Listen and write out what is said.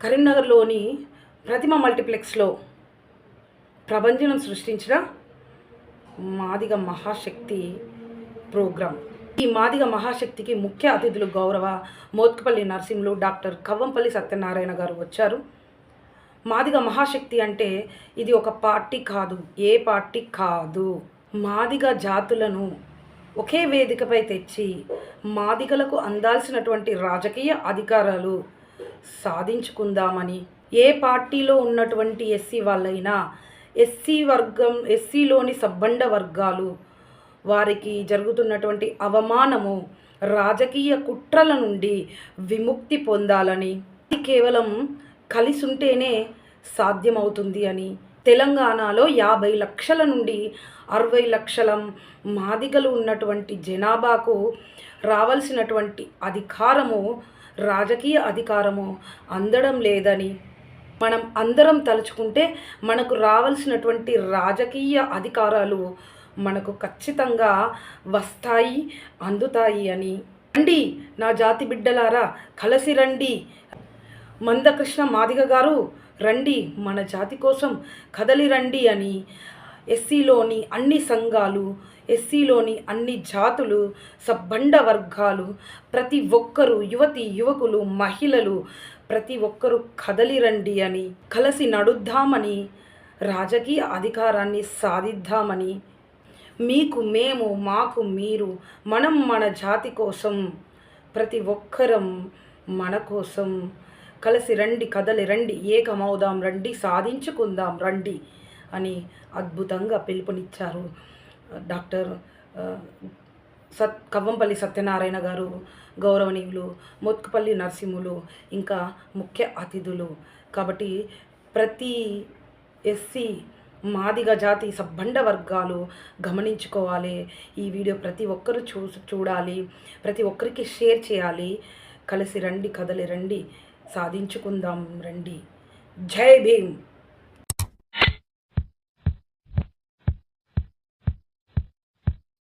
కరీంనగర్లోని ప్రతిమ మల్టీప్లెక్స్లో ప్రభంజనం సృష్టించిన మాదిగ మహాశక్తి ప్రోగ్రాం. ఈ మాదిగ మహాశక్తికి ముఖ్య అతిథులు గౌరవ మోత్కుపల్లి నరసింహులు డాక్టర్ కవ్వంపల్లి సత్యనారాయణ గారు వచ్చారు. మాదిగ మహాశక్తి అంటే ఇది ఒక పార్టీ కాదు, ఏ పార్టీ కాదు. మాదిగ జాతులను ఒకే వేదికపై తెచ్చి మాదిగలకు అందాల్సినటువంటి రాజకీయ అధికారాలు సాధించుకుందామని, ఏ పార్టీలో ఉన్నటువంటి ఎస్సీ వాళ్ళైనా ఎస్సీలోని సబ్బండ వర్గాలు వారికి జరుగుతున్నటువంటి అవమానము, రాజకీయ కుట్రల నుండి విముక్తి పొందాలని, కేవలం కలిసి ఉంటేనే సాధ్యమవుతుంది అని, తెలంగాణలో 50 లక్షల నుండి 60 లక్షల మాదిగలు ఉన్నటువంటి జనాభాకు రావాల్సినటువంటి అధికారము, రాజకీయ అధికారము అందడం లేదని, మనం అందరం తలుచుకుంటే మనకు రావాల్సినటువంటి రాజకీయ అధికారాలు మనకు ఖచ్చితంగా వస్తాయి, అందుతాయి అని. రండి నా జాతి బిడ్డలారా, కలిసి రండి. మందకృష్ణ మాదిగ గారు రండి, మన జాతి కోసం కదలి రండి అని ఎస్సీలోని అన్ని సంఘాలు, ఎస్సీలోని అన్ని జాతులు, సబ్బండ వర్గాలు, ప్రతి ఒక్కరూ, యువతి యువకులు, మహిళలు ప్రతి ఒక్కరూ కదలి రండి అని, కలిసి నడుద్దామని, రాజకీయ అధికారాన్ని సాధిద్దామని, మీకు మేము, మాకు మీరు, మనం మన జాతి కోసం, ప్రతి ఒక్కరం మన కోసం కలిసి రండి, కదలి రండి, ఏకమవుదాం రండి, సాధించుకుందాం రండి అని అద్భుతంగా పిలుపునిచ్చారు డాక్టర్ కవ్వంపల్లి సత్యనారాయణ గారు, గౌరవనీయులు మోత్కుపల్లి నరసింహులు, ఇంకా ముఖ్య అతిథులు. కాబట్టి ప్రతి ఎస్సీ మాదిగ జాతి సబ్బండ వర్గాలు గమనించుకోవాలి. ఈ వీడియో ప్రతి ఒక్కరూ చూడాలి, ప్రతి ఒక్కరికి షేర్ చేయాలి. కలిసి రండి, కదలి రండి, సాధించుకుందాం రండి. జై భీమ్.